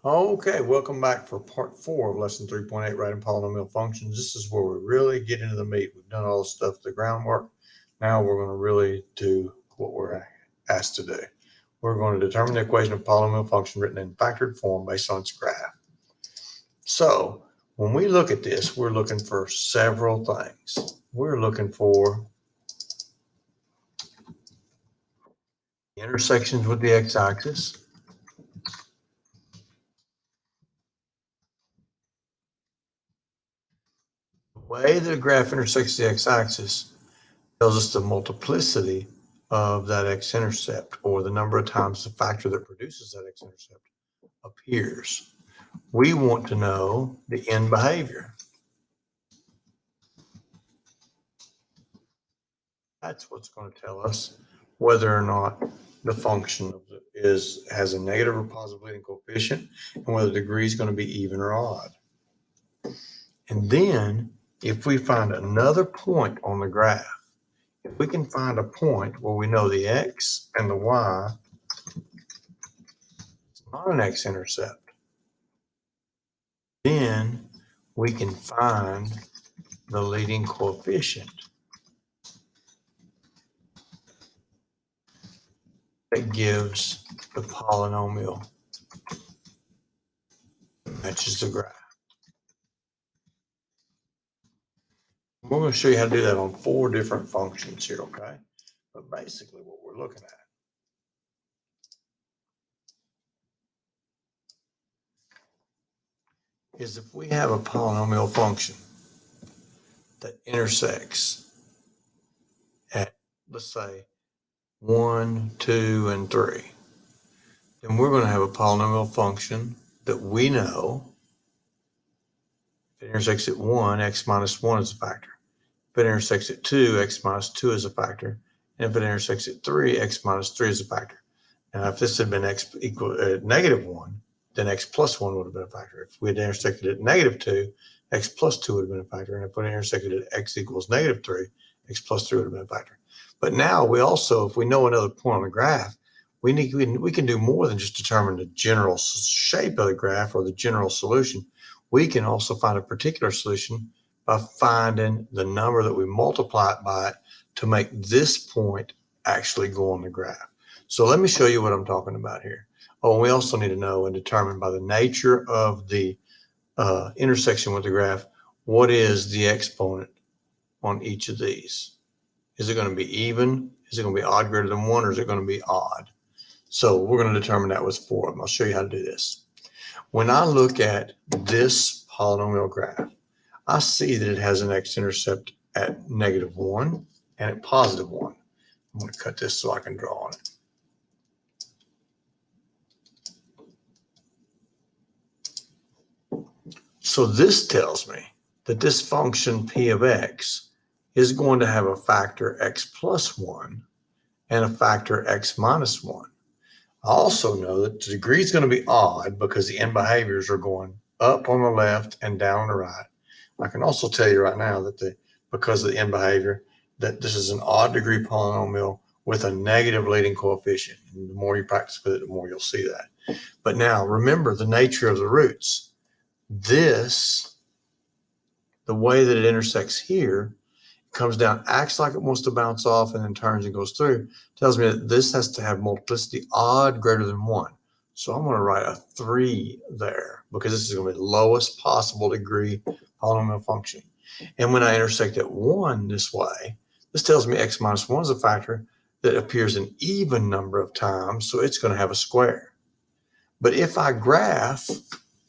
Okay, welcome back for part 4 of lesson 3.8, writing polynomial functions. This is where we really get into the meat. We've done all the stuff, the groundwork. Now we're going to really do what we're asked to do. We're going to determine the equation of polynomial function written in factored form based on its graph. So when we look at this, we're looking for several things. We're looking for the intersections with the x-axis. The way the graph intersects the x-axis tells us the multiplicity of that x-intercept, or the number of times the factor that produces that x-intercept appears. We want to know the end behavior. That's what's going to tell us whether or not the function has a negative or positive leading coefficient, and whether the degree is going to be even or odd. And then if we find another point on the graph, if we can find a point where we know the x and the y is not an x-intercept, then we can find the leading coefficient that gives the polynomial that matches the graph. We're going to show you how to do that on 4 different functions here, okay? But basically what we're looking at is if we have a polynomial function that intersects at, let's say, 1, 2, and 3, then we're going to have a polynomial function that we know if it intersects at 1, x minus 1 is a factor. If it intersects at 2, x minus 2 is a factor. And if it intersects at 3, x minus 3 is a factor. Now, if this had been x equal negative 1, then x plus 1 would have been a factor. If we had intersected at negative 2, x plus 2 would have been a factor. And if we intersected at x equals negative 3, x plus 3 would have been a factor. But now we also, if we know another point on the graph, we can do more than just determine the general shape of the graph or the general solution. We can also find a particular solution by finding the number that we multiply it by to make this point actually go on the graph. So let me show you what I'm talking about here. Oh, and we also need to know and determine by the nature of the intersection with the graph, what is the exponent on each of these? Is it going to be even? Is it going to be odd greater than 1, or is it going to be odd? So we're going to determine that with 4 of them. I'll show you how to do this. When I look at this polynomial graph, I see that it has an x-intercept at negative 1 and at positive 1. I'm going to cut this so I can draw on it. So this tells me that this function p of x is going to have a factor x plus 1 and a factor x minus 1. I also know that the degree is going to be odd because the end behaviors are going up on the left and down on the right. I can also tell you right now that because of the end behavior, that this is an odd degree polynomial with a negative leading coefficient. And the more you practice with it, the more you'll see that. But now remember the nature of the roots. The way that it intersects here, comes down, acts like it wants to bounce off, and then turns and goes through, tells me that this has to have multiplicity odd greater than 1. So I'm going to write a 3 there because this is going to be the lowest possible degree polynomial function. And when I intersect at 1 this way, this tells me x minus 1 is a factor that appears an even number of times, so it's going to have a square. But if I graph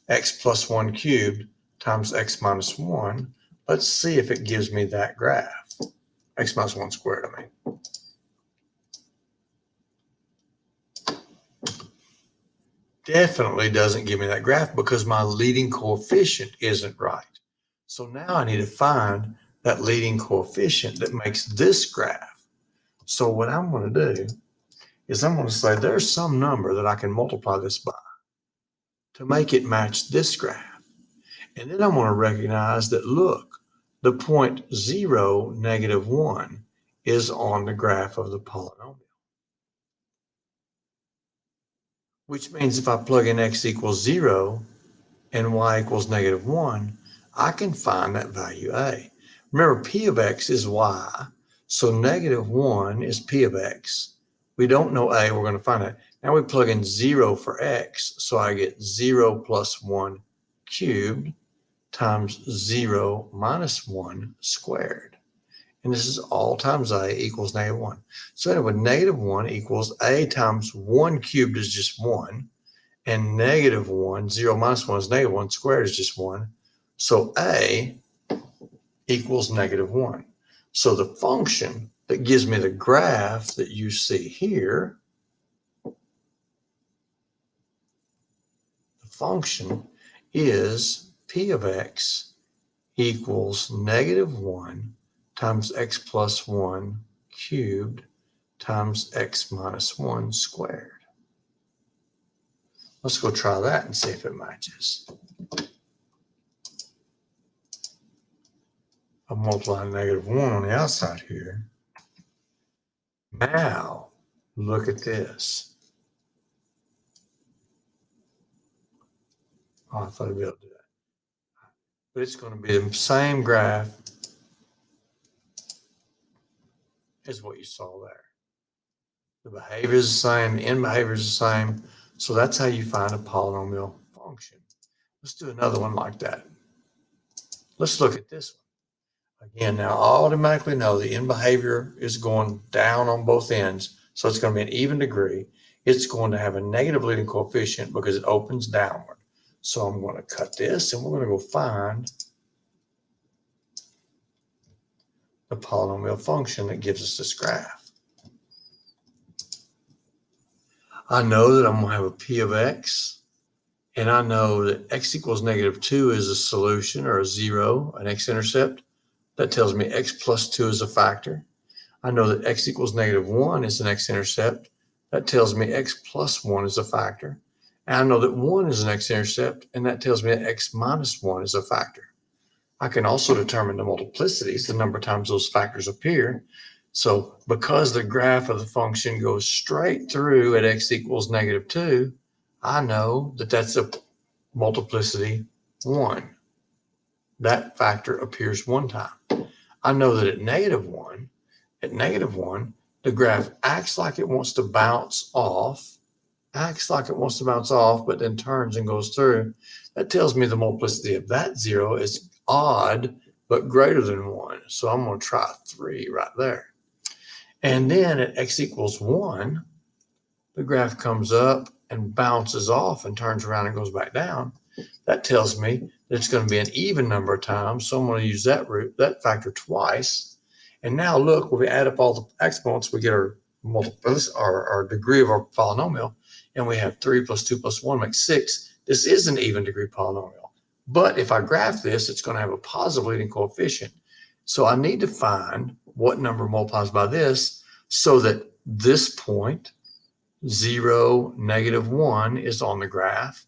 x plus 1 cubed times x minus 1, let's see if it gives me that graph. X minus 1 squared, I mean. Definitely doesn't give me that graph because my leading coefficient isn't right. So now I need to find that leading coefficient that makes this graph. So what I'm going to do is I'm going to say there's some number that I can multiply this by to make it match this graph. And then I'm going to recognize that, look, the point 0, negative 1 is on the graph of the polynomial. which means if I plug in x equals 0 and y equals -1, I can find that value a. Remember, p of x is y, so -1 is p of x. We don't know a, we're going to find it. Now we plug in 0 for x, so I get 0 plus 1 cubed times 0 minus 1 squared. And this is all times a equals -1. So anyway, -1 equals a times 1 cubed is just 1. And -1, 0 minus 1 is -1, squared is just 1. So a equals -1. So the function that gives me the graph that you see here, the function is p of x equals -1 times x plus 1 cubed times x minus 1 squared. Let's go try that and see if it matches. I'm multiplying -1 on the outside here. Now, look at this. Oh, I thought I'd be able to do that. But it's going to be the same graph as what you saw there. The behavior is the same, the end behavior is the same. So that's how you find a polynomial function. Let's do another one like that. Let's look at this one. Again, now I automatically know the end behavior is going down on both ends. So it's going to be an even degree. It's going to have a negative leading coefficient because it opens downward. So I'm going to cut this and we're going to go find the polynomial function that gives us this graph. I know that I'm going to have a p of x, and I know that x equals -2 is a solution or a 0, an x-intercept. That tells me x plus 2 is a factor. I know that x equals -1 is an x-intercept. That tells me x plus 1 is a factor. And I know that 1 is an x-intercept, and that tells me that x minus 1 is a factor. I can also determine the multiplicities, the number of times those factors appear. So because the graph of the function goes straight through at x equals -2, I know that that's a multiplicity 1. That factor appears one time. I know that at -1, the graph acts like it wants to bounce off, but then turns and goes through. That tells me the multiplicity of that 0 is odd, but greater than 1. So I'm going to try 3 right there. And then at x equals 1, the graph comes up and bounces off and turns around and goes back down. That tells me that it's going to be an even number of times. So I'm going to use that factor twice. And now look, when we add up all the exponents, we get our degree of our polynomial, and we have 3 plus 2 plus 1 makes 6. This is an even degree polynomial. But if I graph this, it's going to have a positive leading coefficient. So I need to find what number multiplies by this so that this point, 0, -1, is on the graph,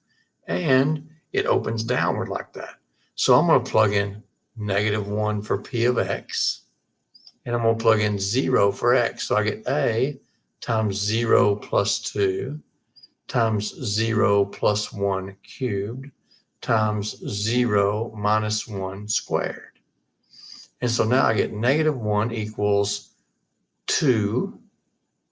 and it opens downward like that. So I'm going to plug in -1 for p of x, and I'm going to plug in 0 for x. So I get a times 0 plus 2 times 0 plus 1 cubed times 0 minus 1 squared. And so now I get -1 equals 2.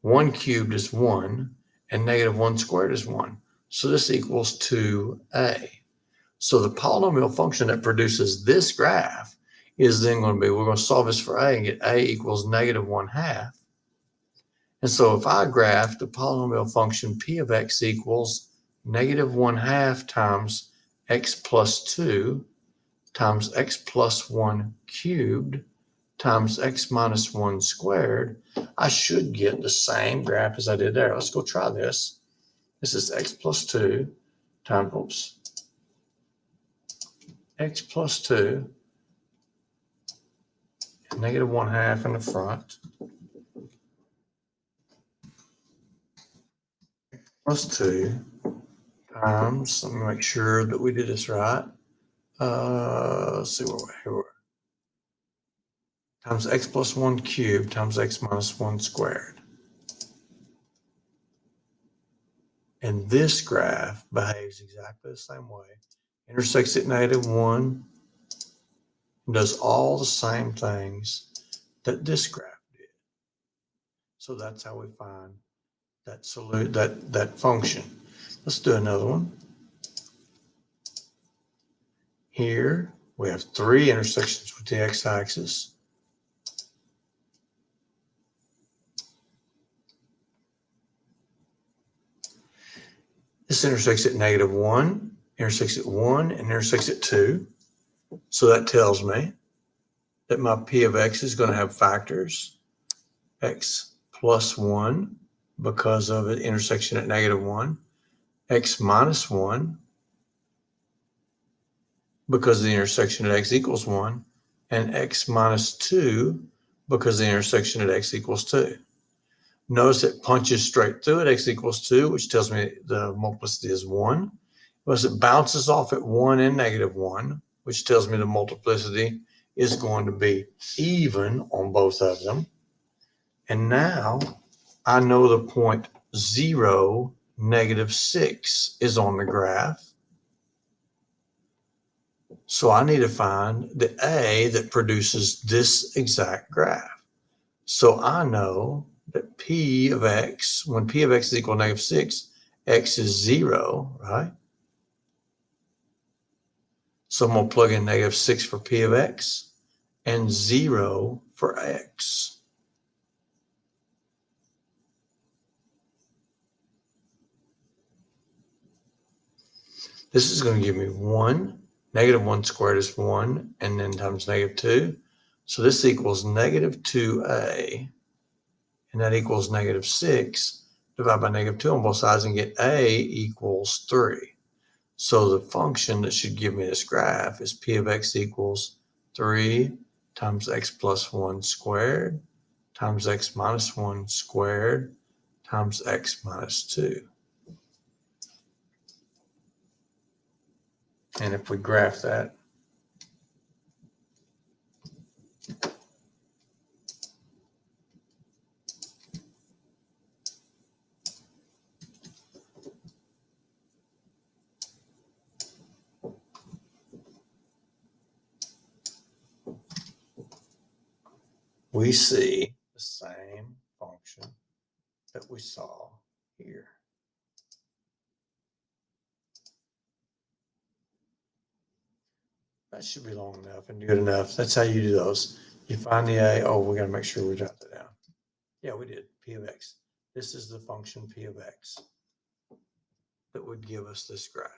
1 cubed is 1, and -1 squared is 1. So this equals 2a. So the polynomial function that produces this graph is then going to be, we're going to solve this for a and get a equals -1/2. And so if I graph the polynomial function p of x equals -1/2 times x plus 2 times x plus 1 cubed times x minus 1 squared, I should get the same graph as I did there. Let's go try this. This is x plus 2 times, x plus 2, -1/2 in the front, plus 2 times, let me make sure that we did this right. Let's see where we're here. Times x plus 1 cubed times x minus 1 squared. And this graph behaves exactly the same way. Intersects at -1 and does all the same things that this graph did. So that's how we find that function. Let's do another one. Here we have 3 intersections with the x-axis. This intersects at -1, intersects at 1, and intersects at 2. So that tells me that my p of x is going to have factors x plus 1 because of an intersection at -1, x minus 1 because of the intersection at x equals 1, and x minus 2 because of the intersection at x equals 2. Notice it punches straight through at x equals 2, which tells me the multiplicity is 1. Notice it bounces off at 1 and -1, which tells me the multiplicity is going to be even on both of them. And now I know the point 0, -6 is on the graph. So I need to find the A that produces this exact graph. So I know that P of X, when P of X is equal to -6, X is 0, right? So I'm going to plug in -6 for P of X and 0 for X. This is going to give me 1. -1 squared is 1, and then times -2. So this equals -2A, and that equals -6. Divide by -2 on both sides and get A equals 3. So the function that should give me this graph is P of X equals 3 times x plus 1 squared times x minus 1 squared times x minus 2. And if we graph that, we see the same function that we saw here. That should be long enough and good enough. That's how you do those. You find the A. Oh, we got to make sure we jot that down. Yeah, we did. P of X. This is the function P of X that would give us this graph.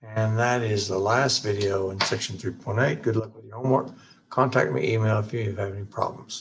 And that is the last video in section 3.8. Good luck with your homework. Contact me, email if you have any problems.